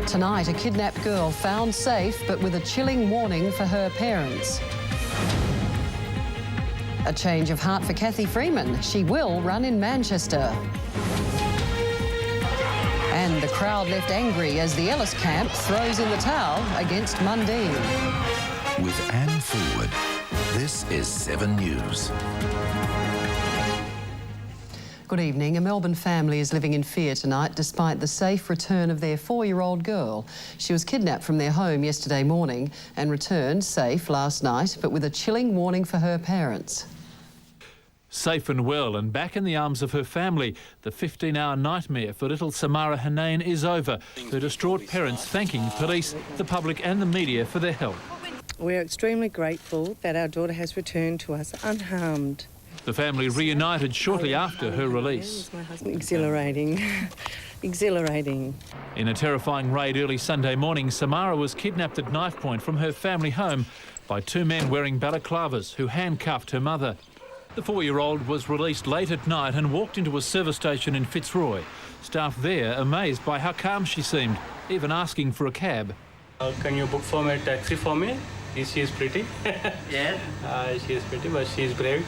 Tonight, a kidnapped girl found safe but with a chilling warning for her parents. A change of heart for Cathy Freeman. She will run in Manchester. And the crowd left angry as the Ellis camp throws in the towel against Mundine. With Anne Fulwood, this is 7 News. Good evening. A Melbourne family is living in fear tonight despite the safe return of their 4-year-old girl. She was kidnapped from their home yesterday morning and returned safe last night, but with a chilling warning for her parents. Safe and well and back in the arms of her family, the 15-hour nightmare for little Samara Hanane is over. Her distraught parents thanking police, the public and the media for their help. We're extremely grateful that our daughter has returned to us unharmed. The family reunited shortly after her release. Exhilarating. Exhilarating. In a terrifying raid early Sunday morning, Samara was kidnapped at knife point from her family home by 2 men wearing balaclavas who handcuffed her mother. The 4-year-old was released late at night and walked into a service station in Fitzroy. Staff there amazed by how calm she seemed, even asking for a cab. Can you book for me a taxi for me? She is pretty. Yeah. She is pretty, but she is brave.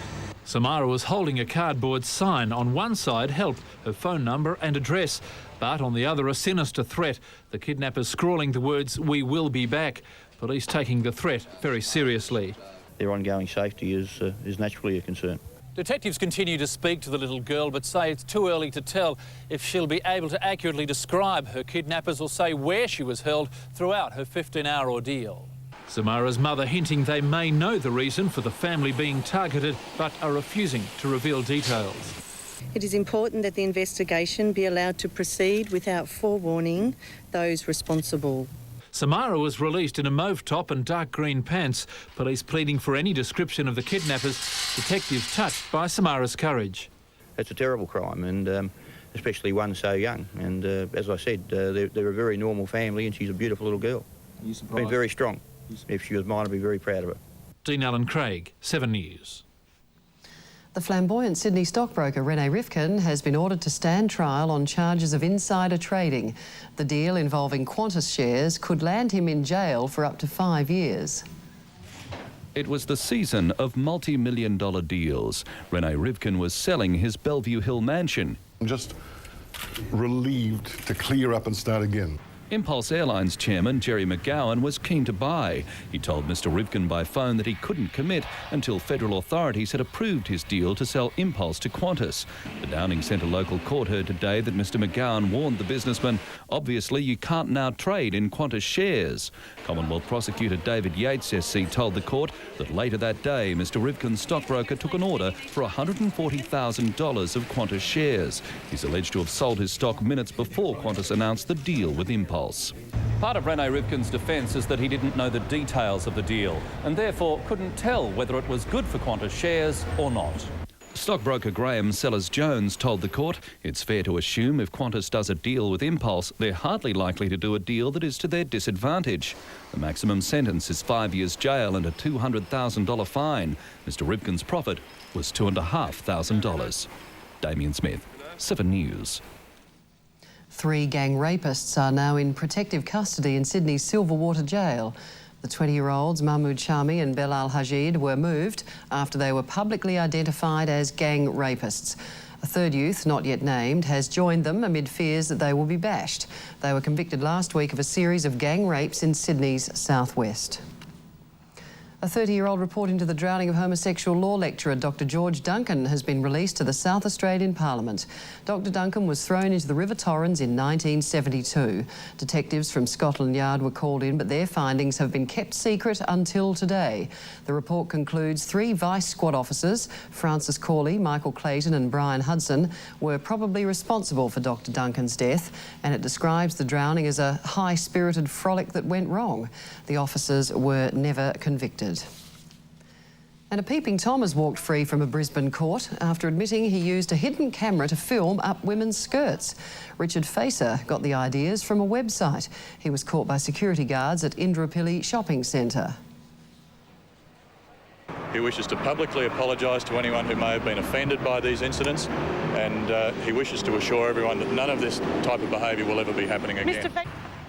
Samara was holding a cardboard sign. On one side, help, her phone number and address, but on the other, a sinister threat. The kidnappers scrawling the words, "We will be back." Police taking the threat very seriously. Their ongoing safety is naturally a concern. Detectives continue to speak to the little girl, but say it's too early to tell if she'll be able to accurately describe her kidnappers or say where she was held throughout her 15-hour ordeal. Samara's mother hinting they may know the reason for the family being targeted, but are refusing to reveal details. It is important that the investigation be allowed to proceed without forewarning those responsible. Samara was released in a mauve top and dark green pants. Police pleading for any description of the kidnappers. Detectives touched by Samara's courage. It's a terrible crime, and especially one so young. And as I said, they're a very normal family, and she's a beautiful little girl. Are you surprised? Been very strong. If she was mine, I'd be very proud of her. Dean Allen Craig, 7 News. The flamboyant Sydney stockbroker Rene Rivkin has been ordered to stand trial on charges of insider trading. The deal involving Qantas shares could land him in jail for up to 5 years. It was the season of multi-million-dollar deals. Rene Rivkin was selling his Bellevue Hill mansion. I'm just relieved to clear up and start again. Impulse Airlines chairman Jerry McGowan was keen to buy. He told Mr Rivkin by phone that he couldn't commit until federal authorities had approved his deal to sell Impulse to Qantas. The Downing Centre local court heard today that Mr McGowan warned the businessman, obviously you can't now trade in Qantas shares. Commonwealth prosecutor David Yates SC told the court that later that day Mr Rivkin's stockbroker took an order for $140,000 of Qantas shares. He's alleged to have sold his stock minutes before Qantas announced the deal with Impulse. Part of Rene Rivkin's defence is that he didn't know the details of the deal and therefore couldn't tell whether it was good for Qantas shares or not. Stockbroker Graham Sellers-Jones told the court it's fair to assume if Qantas does a deal with Impulse, they're hardly likely to do a deal that is to their disadvantage. The maximum sentence is 5 years jail and a $200,000 fine. Mr Rivkin's profit was $2,500. Damien Smith, 7 News. 3 gang rapists are now in protective custody in Sydney's Silverwater jail. The 20-year-olds Mahmood Shami and Belal Hajid were moved after they were publicly identified as gang rapists. A third youth, not yet named, has joined them amid fears that they will be bashed. They were convicted last week of a series of gang rapes in Sydney's southwest. A 30-year-old reporting to the drowning of homosexual law lecturer Dr George Duncan has been released to the South Australian Parliament. Dr Duncan was thrown into the River Torrens in 1972. Detectives from Scotland Yard were called in, but their findings have been kept secret until today. The report concludes 3 Vice Squad officers, Francis Corley, Michael Clayton and Brian Hudson, were probably responsible for Dr Duncan's death, and it describes the drowning as a high-spirited frolic that went wrong. The officers were never convicted. And a peeping Tom has walked free from a Brisbane court after admitting he used a hidden camera to film up women's skirts. Richard Facer got the ideas from a website. He was caught by security guards at Indooroopilly Shopping Centre. He wishes to publicly apologise to anyone who may have been offended by these incidents, and he wishes to assure everyone that none of this type of behaviour will ever be happening again.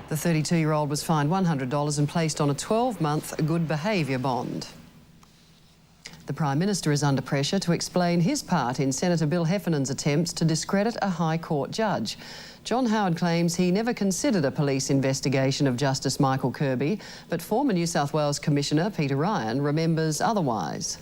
The 32-year-old was fined $100 and placed on a 12-month good behaviour bond. The Prime Minister is under pressure to explain his part in Senator Bill Heffernan's attempts to discredit a High Court judge. John Howard claims he never considered a police investigation of Justice Michael Kirby, but former New South Wales Commissioner Peter Ryan remembers otherwise.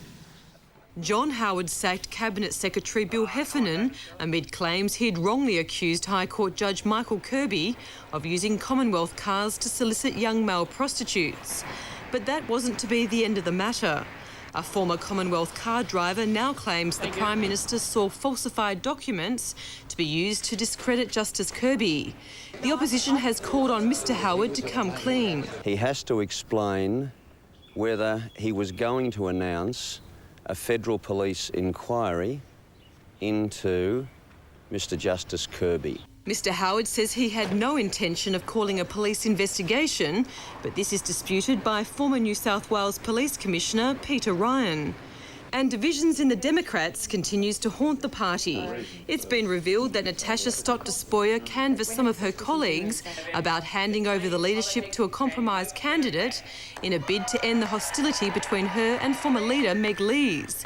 John Howard sacked Cabinet Secretary Bill Heffernan amid claims he'd wrongly accused High Court Judge Michael Kirby of using Commonwealth cars to solicit young male prostitutes. But that wasn't to be the end of the matter. A former Commonwealth car driver now claims the Prime Minister saw falsified documents to be used to discredit Justice Kirby. The opposition has called on Mr Howard to come clean. He has to explain whether he was going to announce a federal police inquiry into Mr Justice Kirby. Mr Howard says he had no intention of calling a police investigation, but this is disputed by former New South Wales Police Commissioner Peter Ryan. And divisions in the Democrats continues to haunt the party. It's been revealed that Natasha Stott-Despoja canvassed some of her colleagues about handing over the leadership to a compromise candidate in a bid to end the hostility between her and former leader Meg Lees.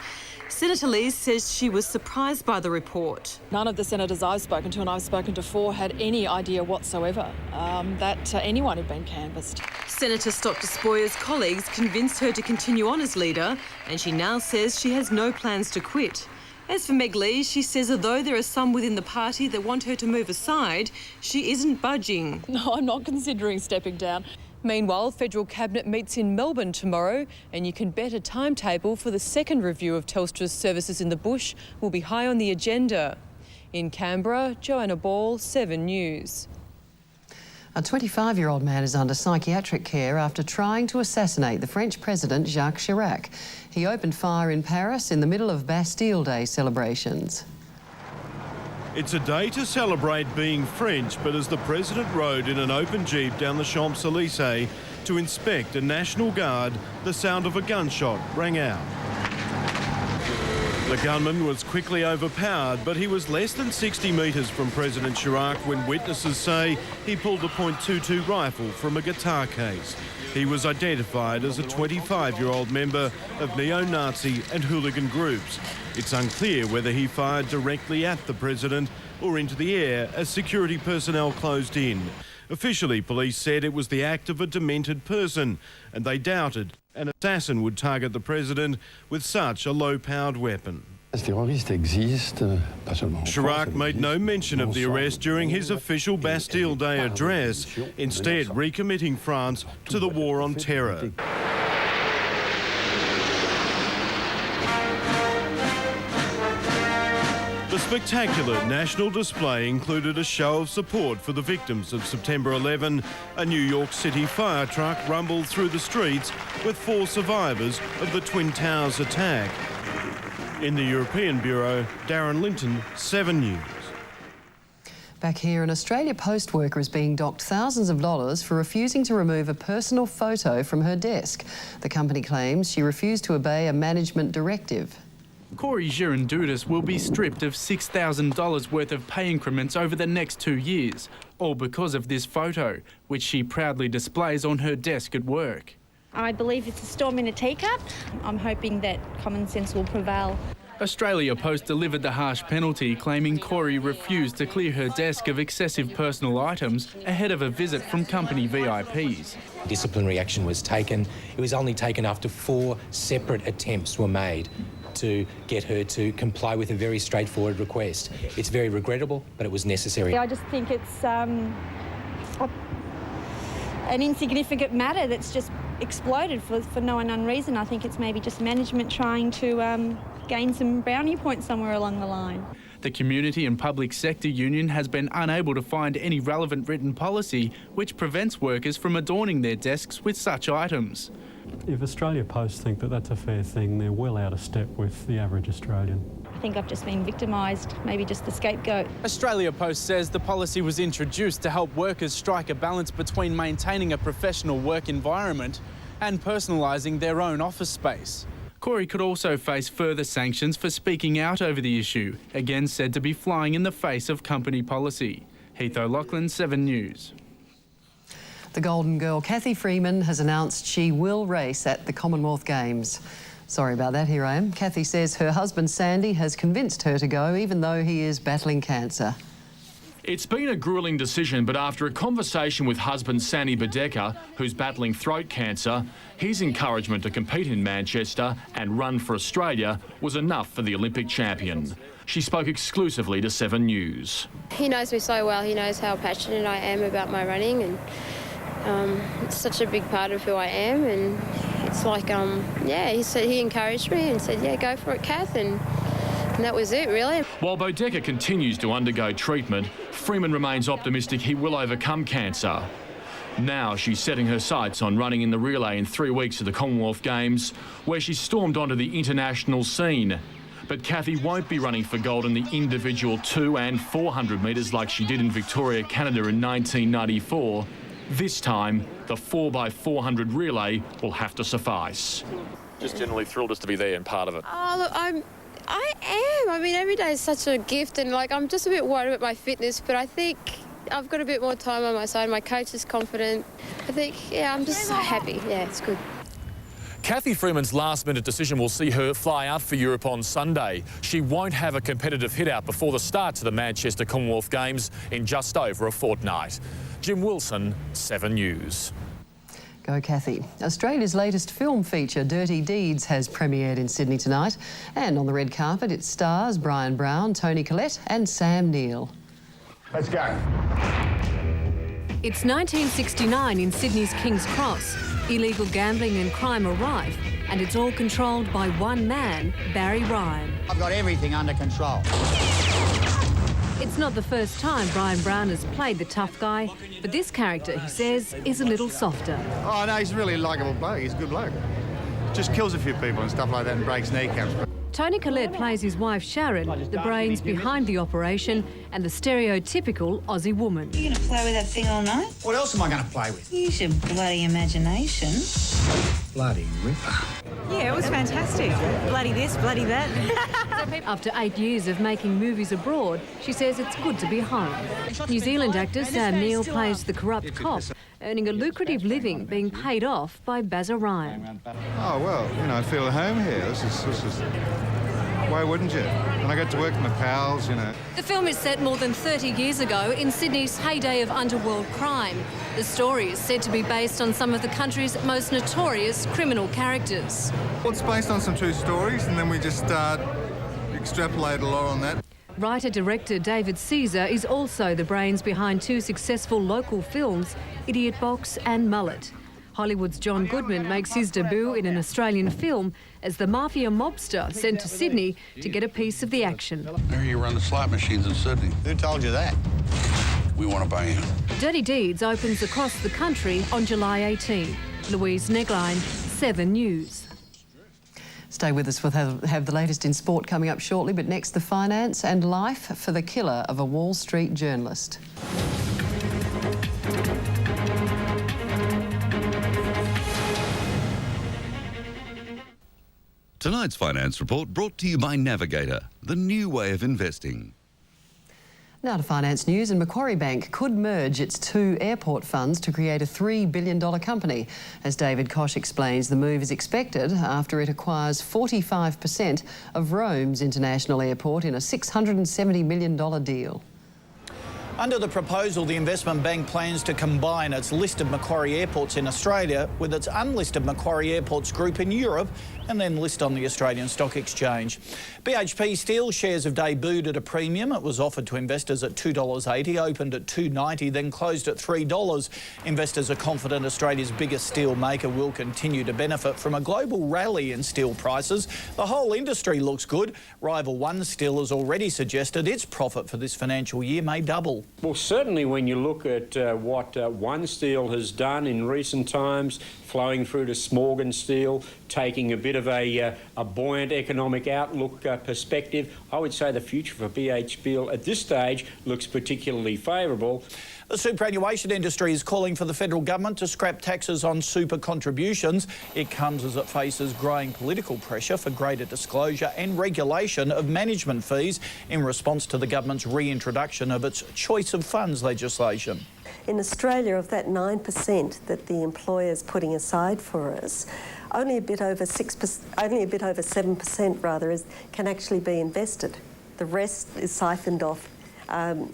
Senator Lees says she was surprised by the report. None of the senators I've spoken to, and I've spoken to 4, had any idea whatsoever that anyone had been canvassed. Senator Stott-Despoja's colleagues convinced her to continue on as leader, and she now says she has no plans to quit. As for Meg Lees, she says although there are some within the party that want her to move aside, she isn't budging. No, I'm not considering stepping down. Meanwhile, Federal Cabinet meets in Melbourne tomorrow, and you can bet a timetable for the second review of Telstra's services in the bush will be high on the agenda. In Canberra, Joanna Ball, 7 News. A 25-year-old man is under psychiatric care after trying to assassinate the French President Jacques Chirac. He opened fire in Paris in the middle of Bastille Day celebrations. It's a day to celebrate being French, but as the President rode in an open Jeep down the Champs-Élysées to inspect a National Guard, the sound of a gunshot rang out. The gunman was quickly overpowered, but he was less than 60 metres from President Chirac when witnesses say he pulled a .22 rifle from a guitar case. He was identified as a 25-year-old member of neo-Nazi and hooligan groups. It's unclear whether he fired directly at the president or into the air as security personnel closed in. Officially, police said it was the act of a demented person, and they doubted an assassin would target the president with such a low-powered weapon. Chirac made no mention of the arrest during his official Bastille Day address, instead recommitting France to the war on terror. The spectacular national display included a show of support for the victims of September 11. A New York City fire truck rumbled through the streets with 4 survivors of the Twin Towers attack. In the European Bureau, Darren Linton, 7 News. Back here, an Australia Post worker is being docked thousands of dollars for refusing to remove a personal photo from her desk. The company claims she refused to obey a management directive. Corey Girondudis will be stripped of $6,000 worth of pay increments over the next 2 years, all because of this photo, which she proudly displays on her desk at work. I believe it's a storm in a teacup. I'm hoping that common sense will prevail. Australia Post delivered the harsh penalty, claiming Corey refused to clear her desk of excessive personal items ahead of a visit from company VIPs. Disciplinary action was taken. It was only taken after 4 separate attempts were made to get her to comply with a very straightforward request. It's very regrettable, but it was necessary. I just think it's an insignificant matter that's just exploded for no unknown reason. I think it's maybe just management trying to gain some brownie points somewhere along the line. The Community and Public Sector Union has been unable to find any relevant written policy which prevents workers from adorning their desks with such items. If Australia Post think that that's a fair thing, they're well out of step with the average Australian. I think I've just been victimised, maybe just the scapegoat. Australia Post says the policy was introduced to help workers strike a balance between maintaining a professional work environment and personalising their own office space. Corey could also face further sanctions for speaking out over the issue, again said to be flying in the face of company policy. Heath O'Loughlin, 7 News. The Golden Girl, Cathy Freeman, has announced she will race at the Commonwealth Games. Sorry about that, here I am. Cathy says her husband Sandy has convinced her to go, even though he is battling cancer. It's been a gruelling decision, but after a conversation with husband Sandy Bedecker, who's battling throat cancer, his encouragement to compete in Manchester and run for Australia was enough for the Olympic champion. She spoke exclusively to 7 News. He knows me so well. He knows how passionate I am about my running, and it's such a big part of who I am. And it's like, yeah, he encouraged me and said, yeah, go for it, Kath. And that was it, really. While Bodecker continues to undergo treatment, Freeman remains optimistic he will overcome cancer. Now she's setting her sights on running in the relay in 3 weeks at the Commonwealth Games, where she stormed onto the international scene. But Cathy won't be running for gold in the individual 200 and 400 metres like she did in Victoria, Canada in 1994. This time, the 4x400 relay will have to suffice. Just generally thrilled just to be there and part of it. Oh, look, I am. I mean, every day is such a gift, and like I'm just a bit worried about my fitness, but I think I've got a bit more time on my side. My coach is confident. I think, yeah, I'm just so happy. Yeah, it's good. Cathy Freeman's last-minute decision will see her fly out for Europe on Sunday. She won't have a competitive hit-out before the start to the Manchester Commonwealth Games in just over a fortnight. Jim Wilson, 7 News. Go Cathy. Australia's latest film feature, Dirty Deeds, has premiered in Sydney tonight. And on the red carpet, it stars Brian Brown, Toni Collette and Sam Neill. Let's go. It's 1969 in Sydney's King's Cross. Illegal gambling and crime are rife, and it's all controlled by one man, Barry Ryan. I've got everything under control. It's not the first time Brian Brown has played the tough guy, but this character, he says, is a little softer. Oh, no, he's a really likeable bloke. He's a good bloke. Just kills a few people and stuff like that and breaks kneecaps. Toni Collette plays his wife Sharon, the brains behind the operation and the stereotypical Aussie woman. You going to play with that thing all night? What else am I going to play with? Use your bloody imagination. Bloody ripper. Yeah, it was fantastic. Bloody this, bloody that. After 8 years of making movies abroad, she says it's good to be home. New Zealand actor Sam Neill plays the corrupt cop, earning a lucrative living being paid off by Bazza Ryan. Oh, well, you know, I feel at home here. This is... Why wouldn't you? And I get to work with my pals, you know. The film is set more than 30 years ago in Sydney's heyday of underworld crime. The story is said to be based on some of the country's most notorious criminal characters. Well, it's based on some true stories, and then we just extrapolate a lot on that. Writer-director David Caesar is also the brains behind 2 successful local films, Idiot Box and Mullet. Hollywood's John Goodman makes his debut in an Australian film as the mafia mobster sent to Sydney to get a piece of the action. There you run the slot machines in Sydney. Who told you that? We want to buy in. Dirty Deeds opens across the country on July 18. Louise Negline, 7 News. Stay with us, we'll have the latest in sport coming up shortly, but next the finance and life for the killer of a Wall Street journalist. Tonight's finance report brought to you by Navigator, the new way of investing. Now to finance news, and Macquarie Bank could merge its 2 airport funds to create a $3 billion company. As David Koch explains, the move is expected after it acquires 45% of Rome's International Airport in a $670 million deal. Under the proposal, the investment bank plans to combine its listed Macquarie Airports in Australia with its unlisted Macquarie Airports group in Europe and then list on the Australian Stock Exchange. BHP Steel shares have debuted at a premium. It was offered to investors at $2.80, opened at $2.90, then closed at $3. Investors are confident Australia's biggest steel maker will continue to benefit from a global rally in steel prices. The whole industry looks good. Rival One Steel has already suggested its profit for this financial year may double. Well, certainly when you look at what One Steel has done in recent times, flowing through to Smorgon Steel, taking a bit of a buoyant economic outlook perspective, I would say the future for BHP at this stage looks particularly favourable. The superannuation industry is calling for the federal government to scrap taxes on super contributions. It comes as it faces growing political pressure for greater disclosure and regulation of management fees in response to the government's reintroduction of its choice of funds legislation. In Australia, of that 9% that the employer's putting aside for us, only a bit over 7% rather can actually be invested. The rest is siphoned off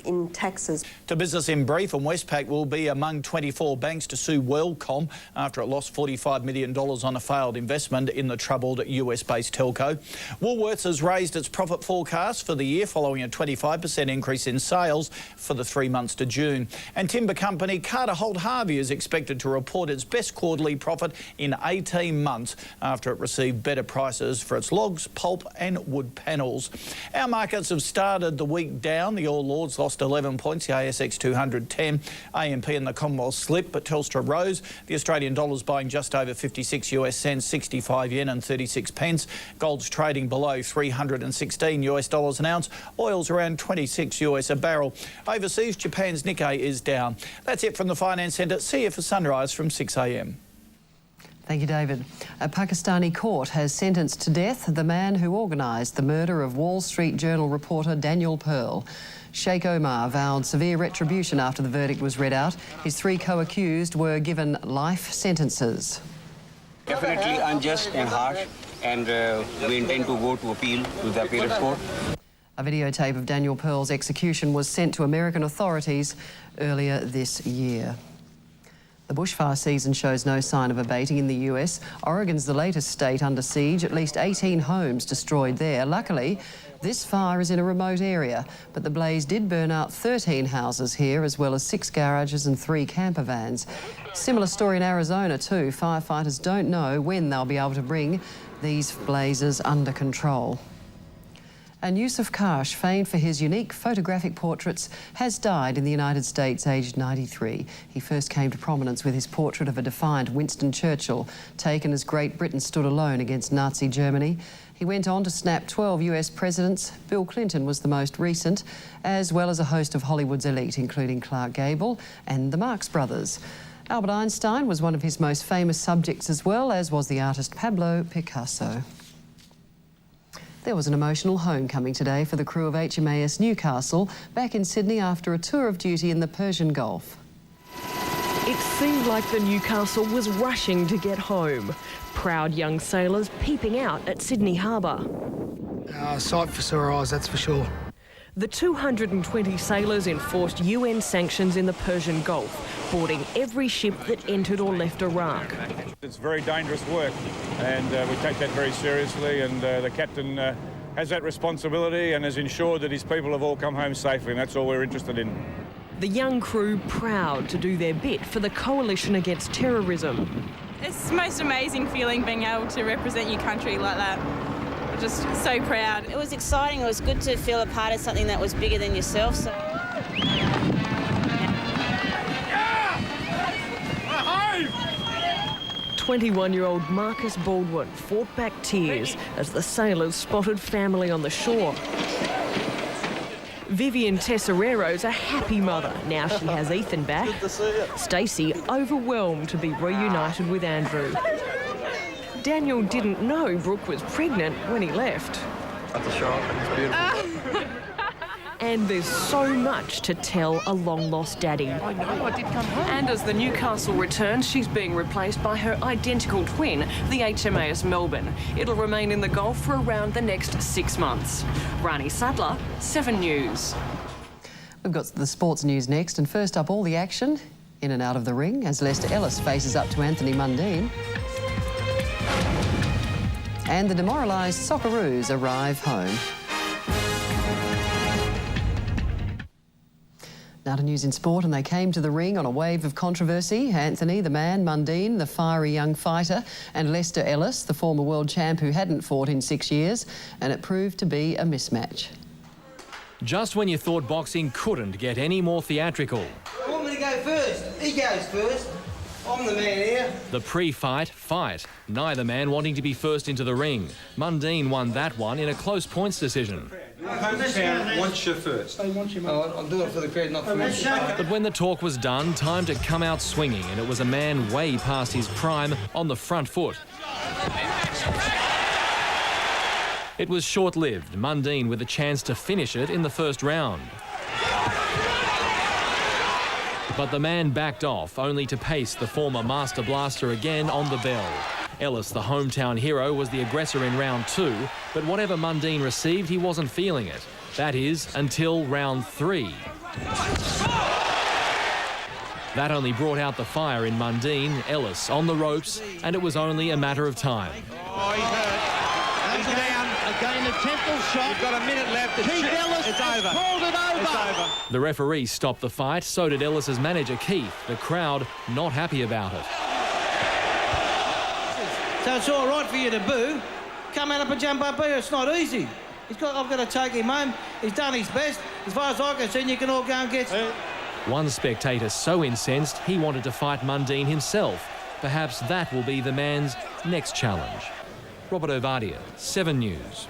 in taxes. To Business in Brief, and Westpac will be among 24 banks to sue WorldCom after it lost $45 million on a failed investment in the troubled US-based telco. Woolworths has raised its profit forecast for the year following a 25% increase in sales for the 3 months to June. And timber company Carter Holt Harvey is expected to report its best quarterly profit in 18 months after it received better prices for its logs, pulp and wood panels. Our markets have started the week down. The All Lords lost 11 points, the ASX 200 10. AMP and the Commonwealth slipped, but Telstra rose. The Australian dollar's buying just over 56 US cents, 65 yen and 36 pence. Gold's trading below 316 US dollars an ounce. Oil's around 26 US a barrel. Overseas, Japan's Nikkei is down. That's it from the Finance Centre. See you for Sunrise from 6 a.m. Thank you, David. A Pakistani court has sentenced to death the man who organised the murder of Wall Street Journal reporter Daniel Pearl. Sheikh Omar vowed severe retribution after the verdict was read out. His 3 co-accused were given life sentences. Definitely unjust and harsh, and we intend to go to appeal to the appeals court. A videotape of Daniel Pearl's execution was sent to American authorities earlier this year. The bushfire season shows no sign of abating in the US. Oregon's the latest state under siege, at least 18 homes destroyed there. Luckily, this fire is in a remote area, but the blaze did burn out 13 houses here, as well as 6 garages and 3 camper vans. Similar story in Arizona too. Firefighters don't know when they'll be able to bring these blazes under control. And Yusuf Karsh, famed for his unique photographic portraits, has died in the United States aged 93. He first came to prominence with his portrait of a defiant Winston Churchill, taken as Great Britain stood alone against Nazi Germany. He went on to snap 12 US presidents. Bill Clinton was the most recent, as well as a host of Hollywood's elite, including Clark Gable and the Marx Brothers. Albert Einstein was one of his most famous subjects, as well as was the artist Pablo Picasso. There was an emotional homecoming today for the crew of HMAS Newcastle, back in Sydney after a tour of duty in the Persian Gulf. It seemed like the Newcastle was rushing to get home. Proud young sailors peeping out at Sydney Harbour. Sight for sore eyes, that's for sure. The 220 sailors enforced UN sanctions in the Persian Gulf, boarding every ship that entered or left Iraq. It's very dangerous work, and we take that very seriously, and the captain has that responsibility and has ensured that his people have all come home safely, and that's all we're interested in. The young crew proud to do their bit for the coalition against terrorism. It's the most amazing feeling being able to represent your country like that. I'm just so proud. It was exciting. It was good to feel a part of something that was bigger than yourself. So. 21-year-old Marcus Baldwin fought back tears as the sailors spotted family on the shore. Vivian Tesserero's a happy mother now she has Ethan back. Stacey overwhelmed to be reunited with Andrew. Daniel didn't know Brooke was pregnant when he left. That's a shock. It's beautiful. And there's so much to tell a long-lost daddy. I know, I did come home. And as the Newcastle returns, she's being replaced by her identical twin, the HMAS Melbourne. It'll remain in the Gulf for around the next 6 months. Rani Sadler, 7 News. We've got the sports news next, and first up, all the action in and out of the ring as Lester Ellis faces up to Anthony Mundine. And the demoralised Socceroos arrive home. Now to news in sport, and they came to the ring on a wave of controversy. Anthony, the man, Mundine, the fiery young fighter, and Lester Ellis, the former world champ who hadn't fought in 6 years, and it proved to be a mismatch. Just when you thought boxing couldn't get any more theatrical. I want me to go first. He goes first. I'm the man here. The pre-fight fight. Neither man wanting to be first into the ring. Mundine won that one in a close points decision. Hometown wants you first. They want you, mate. I'll do it for the crowd, not for me. But when the talk was done, time to come out swinging, and it was a man way past his prime on the front foot. It was short-lived, Mundine with a chance to finish it in the first round. But the man backed off, only to pace the former Master Blaster again on the bell. Ellis, the hometown hero, was the aggressor in round 2, but whatever Mundine received, he wasn't feeling it. That is, until round 3. That only brought out the fire in Mundine, Ellis on the ropes, and it was only a matter of time. Oh, he's hurt. He's down. Again, the Temple shot. You've got a minute left. Keith Ellis has called it over. It's over. The referee stopped the fight, so did Ellis's manager Keith. The crowd not happy about it. So it's all right for you to boo. Come out up and jump up here. It's not easy. I've got to take him home. He's done his best. As far as I can see, you can all go and get... One spectator so incensed he wanted to fight Mundine himself. Perhaps that will be the man's next challenge. Robert Ovadia, 7 News.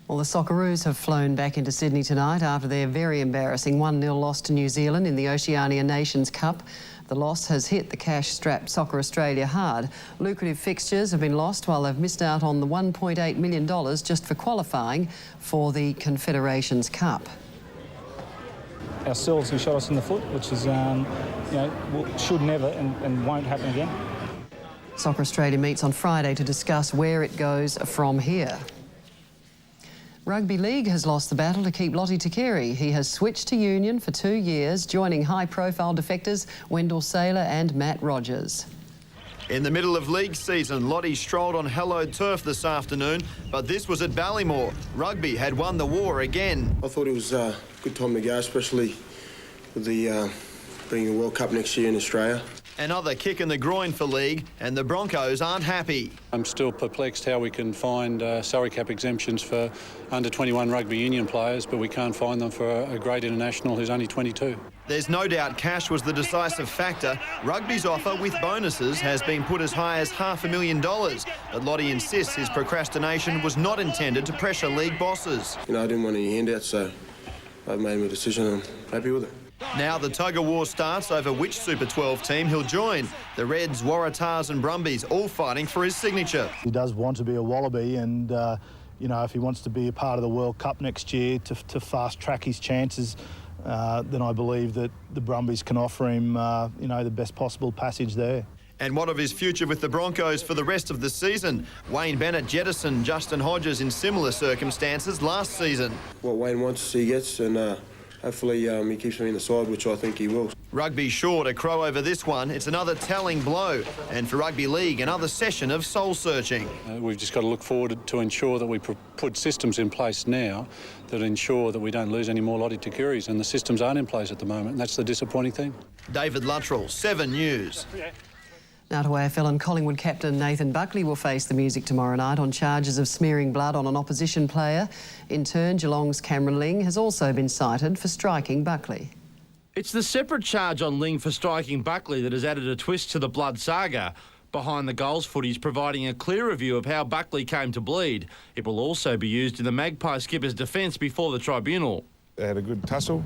Well, the Socceroos have flown back into Sydney tonight after their very embarrassing 1-0 loss to New Zealand in the Oceania Nations Cup. The loss has hit the cash-strapped Soccer Australia hard. Lucrative fixtures have been lost while they've missed out on the $1.8 million just for qualifying for the Confederations Cup. Ourselves, who shot us in the foot, which is, should never and won't happen again. Soccer Australia meets on Friday to discuss where it goes from here. Rugby League has lost the battle to keep Lottie Takeri. He has switched to Union for 2 years, joining high-profile defectors Wendell Saylor and Matt Rogers. In the middle of league season, Lottie strolled on hallowed turf this afternoon, but this was at Ballymore. Rugby had won the war again. I thought it was a good time to go, especially with the being a World Cup next year in Australia. Another kick in the groin for league, and the Broncos aren't happy. I'm still perplexed how we can find salary cap exemptions for under-21 rugby union players, but we can't find them for a great international who's only 22. There's no doubt cash was the decisive factor. Rugby's offer with bonuses has been put as high as $500,000, but Lottie insists his procrastination was not intended to pressure league bosses. I didn't want any handouts, so I've made my decision and I'm happy with it. Now the tug-of-war starts over which Super 12 team he'll join. The Reds, Waratahs and Brumbies all fighting for his signature. He does want to be a Wallaby and, if he wants to be a part of the World Cup next year to fast-track his chances, then I believe that the Brumbies can offer him, the best possible passage there. And what of his future with the Broncos for the rest of the season? Wayne Bennett jettisoned Justin Hodges in similar circumstances last season. What Wayne wants, he gets, and hopefully he keeps me in the side, which I think he will. Rugby sure to crow over this one. It's another telling blow. And for Rugby League, another session of soul-searching. We've just got to look forward to ensure that we put systems in place now that ensure that we don't lose any more Lottie Takeris, and the systems aren't in place at the moment, and that's the disappointing thing. David Luttrell, 7 News. Now to AFL, and Collingwood captain Nathan Buckley will face the music tomorrow night on charges of smearing blood on an opposition player. In turn, Geelong's Cameron Ling has also been cited for striking Buckley. It's the separate charge on Ling for striking Buckley that has added a twist to the blood saga. Behind the goals footage providing a clearer view of how Buckley came to bleed. It will also be used in the Magpie skipper's defence before the tribunal. They had a good tussle,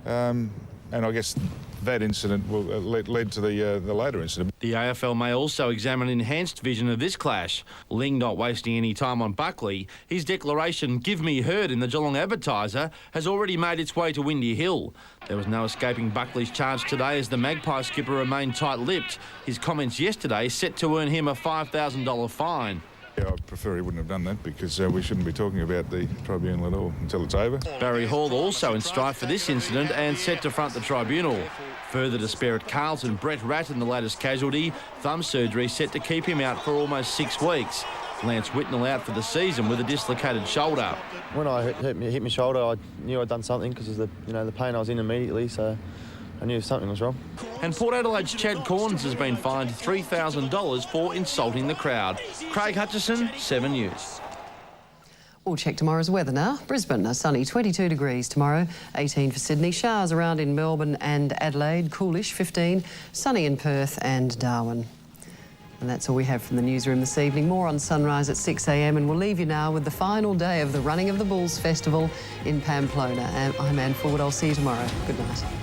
and I guess that incident led to the later incident. The AFL may also examine enhanced vision of this clash. Ling not wasting any time on Buckley. His declaration, "Give me hurt," in the Geelong Advertiser has already made its way to Windy Hill. There was no escaping Buckley's charge today as the Magpie skipper remained tight-lipped. His comments yesterday set to earn him a $5,000 fine. Yeah, I prefer he wouldn't have done that because we shouldn't be talking about the tribunal at all until it's over. Barry Hall also in strife for this incident and set to front the tribunal. Further despair at Carlton, Brett Ratton, the latest casualty. Thumb surgery set to keep him out for almost 6 weeks. Lance Whitnell out for the season with a dislocated shoulder. When I hit my shoulder, I knew I'd done something because of the pain I was in immediately, so I knew something was wrong. And Port Adelaide's Chad Corns has been fined $3,000 for insulting the crowd. Craig Hutchison, 7 News. We'll check tomorrow's weather now. Brisbane, a sunny 22 degrees tomorrow, 18 for Sydney. Showers around in Melbourne and Adelaide, coolish 15, sunny in Perth and Darwin. And that's all we have from the newsroom this evening. More on Sunrise at 6 a.m, and we'll leave you now with the final day of the Running of the Bulls Festival in Pamplona. I'm Anne Fulwood. I'll see you tomorrow. Good night.